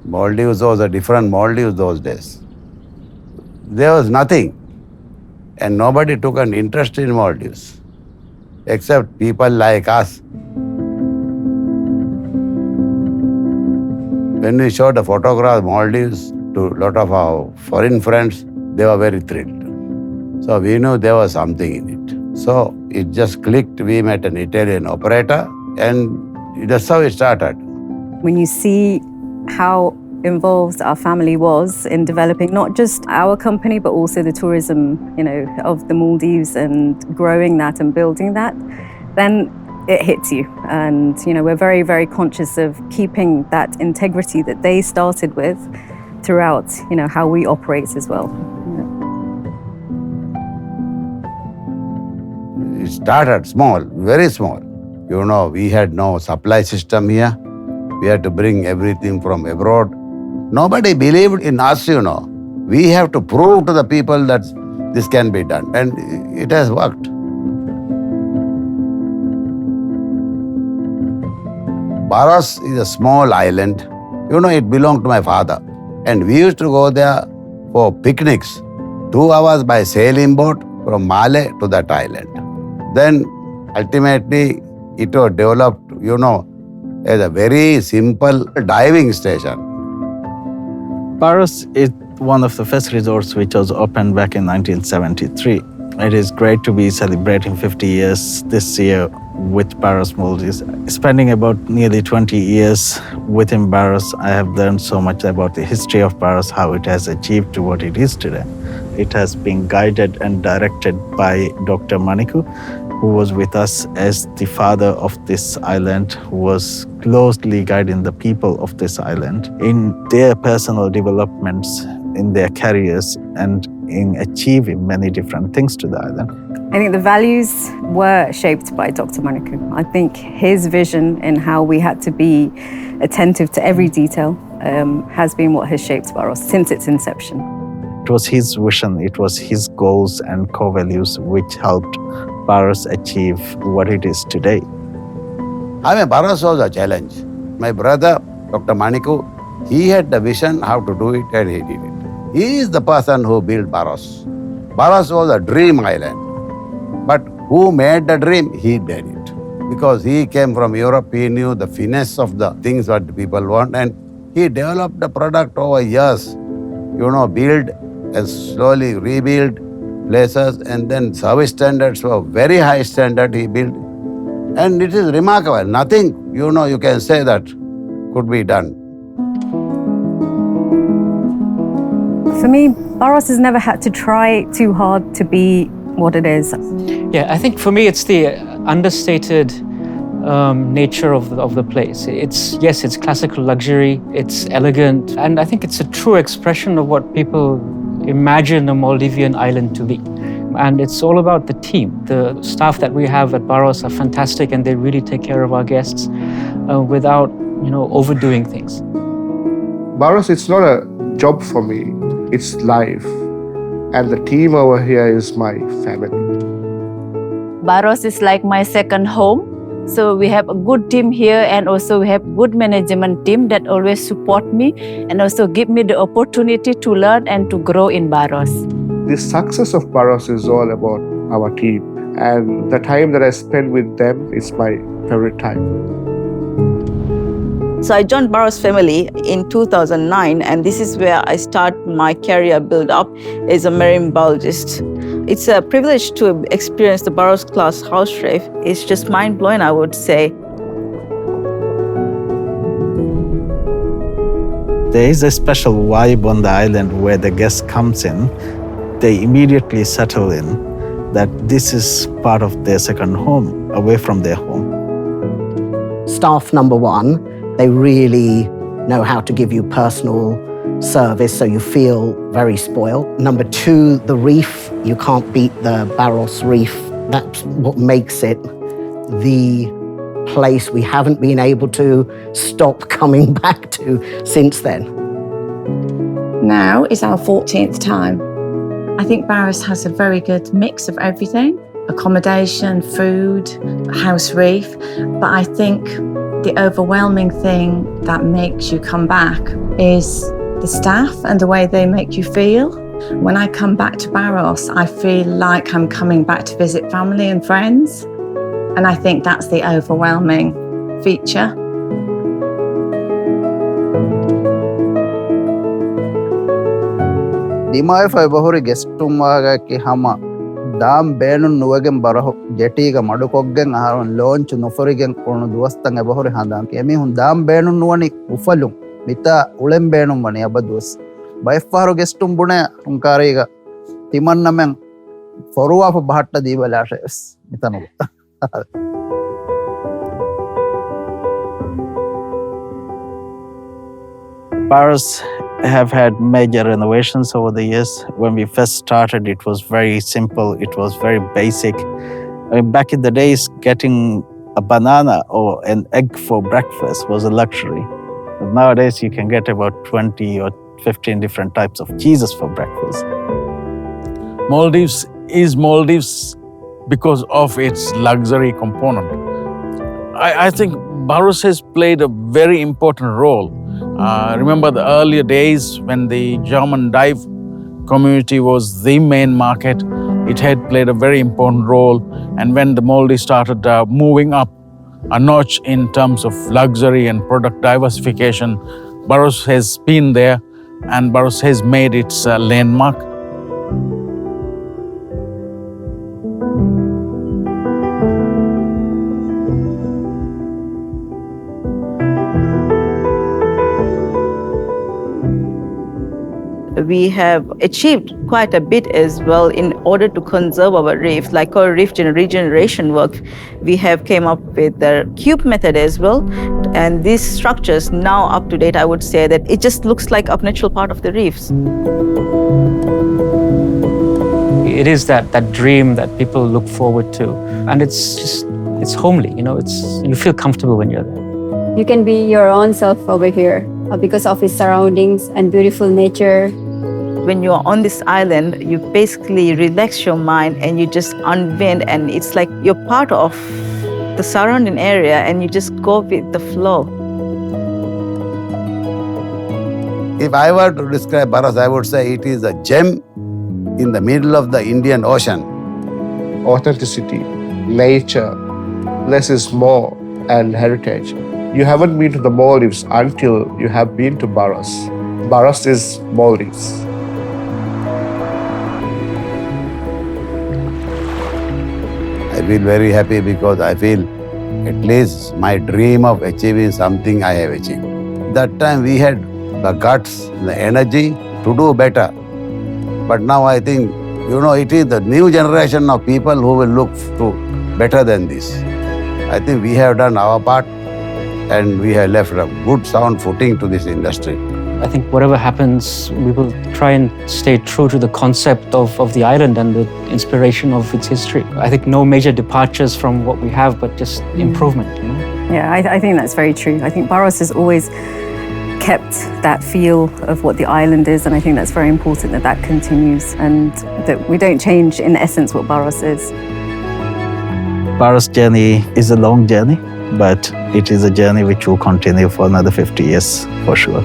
Maldives was a different Maldives those days. There was nothing, and nobody took an interest in Maldives, except people like us. When we showed a photograph of Maldives to a lot of our foreign friends, they were very thrilled. So we knew there was something in it. So it just clicked. We met an Italian operator, and that's how it started. When you see how involved our family was in developing not just our company, but also the tourism, of the Maldives and growing that and building that, then it hits you. And, we're very, very conscious of keeping that integrity that they started with throughout, how we operate as well. It started small, very small. We had no supply system here. We had to bring everything from abroad. Nobody believed in us, We have to prove to the people that this can be done. And it has worked. Baros is a small island. It belonged to my father. And we used to go there for picnics, 2 hours by sailing boat from Malé to that island. Then ultimately it was developed, as a very simple diving station. Baros is one of the first resorts which was opened back in 1973. It is great to be celebrating 50 years this year with Baros Maldives. Spending about nearly 20 years within Baros, I have learned so much about the history of Baros, how it has achieved to what it is today. It has been guided and directed by Dr. Maniku, who was with us as the father of this island, who was closely guiding the people of this island in their personal developments, in their careers, and in achieving many different things to the island. I think the values were shaped by Dr. Maniku. I think his vision in how we had to be attentive to every detail has been what has shaped Baros since its inception. It was his vision, it was his goals and core values which helped Baros achieve what it is today. Baros was a challenge. My brother, Dr. Maniku, he had the vision how to do it, and he did it. He is the person who built Baros. Baros was a dream island. But who made the dream? He did it. Because he came from Europe, he knew the finesse of the things what people want, and he developed the product over years. Build and slowly rebuild places, and then service standards were very high standard he built. And it is remarkable. Nothing, you can say that could be done. For me, Baros has never had to try too hard to be what it is. Yeah, I think for me it's the understated nature of the place. It's classical luxury, it's elegant, and I think it's a true expression of what people imagine a Maldivian island to be. And it's all about the team. The staff that we have at Baros are fantastic, and they really take care of our guests without, overdoing things. Baros, it's not a job for me, it's life. And the team over here is my family. Baros is like my second home. So we have a good team here, and also we have good management team that always support me and also give me the opportunity to learn and to grow in Baros. The success of Baros is all about our team, and the time that I spend with them is my favorite time. So I joined Baros family in 2009, and this is where I start my career build up as a marine biologist. It's a privilege to experience the Baros class house reef. It's just mind-blowing, I would say. There is a special vibe on the island where the guest comes in, they immediately settle in, that this is part of their second home, away from their home. Staff number one, they really know how to give you personal service, so you feel very spoiled. Number two, the reef, you can't beat the Baros reef. That's what makes it the place we haven't been able to stop coming back to since then. Now is our 14th time. I think Baros has a very good mix of everything: accommodation, food, house reef. But I think the overwhelming thing that makes you come back is the staff and the way they make you feel. When I come back to Baros, I feel like I'm coming back to visit family and friends. And I think that's the overwhelming feature. Dimai fa bahuri gestum waga ki hama dam benun nuwagen baraho jetiga madukoggen aharon launch noforigen kono duwastan e bahuri handan kemi hun dam benun nuwani ufalum mita ulem benum wani abadus by faru gestum bune unkariga timannamen foruwa fa bahatta dibalashes mitanu. Baros have had major renovations over the years. When we first started, it was very simple. It was very basic. Back in the days, getting a banana or an egg for breakfast was a luxury. But nowadays, you can get about 20 or 15 different types of cheeses for breakfast. Maldives is Maldives because of its luxury component. I think Baros has played a very important role. Remember the earlier days when the German dive community was the main market. It had played a very important role. And when the Maldives started moving up a notch in terms of luxury and product diversification, Baros has been there and Baros has made its landmark. We have achieved quite a bit as well in order to conserve our reef, like our reef regeneration work. We have came up with the cube method as well. And these structures now up to date, I would say that it just looks like a natural part of the reefs. It is that dream that people look forward to. And it's homely, you feel comfortable when you're there. You can be your own self over here because of its surroundings and beautiful nature. When you're on this island, you basically relax your mind and you just unwind, and it's like you're part of the surrounding area and you just go with the flow. If I were to describe Baros, I would say it is a gem in the middle of the Indian Ocean. Authenticity, nature, less is more, and heritage. You haven't been to the Maldives until you have been to Baros. Baros is Maldives. I feel very happy because I feel at least my dream of achieving something I have achieved. That time we had the guts, the energy to do better. But now I think, it is the new generation of people who will look to better than this. I think we have done our part and we have left a good sound footing to this industry. I think whatever happens, we will try and stay true to the concept of the island and the inspiration of its history. I think no major departures from what we have, but just improvement. Yeah, I think that's very true. I think Baros has always kept that feel of what the island is, and I think that's very important that that continues and that we don't change in essence what Baros is. Baros' journey is a long journey, but it is a journey which will continue for another 50 years for sure.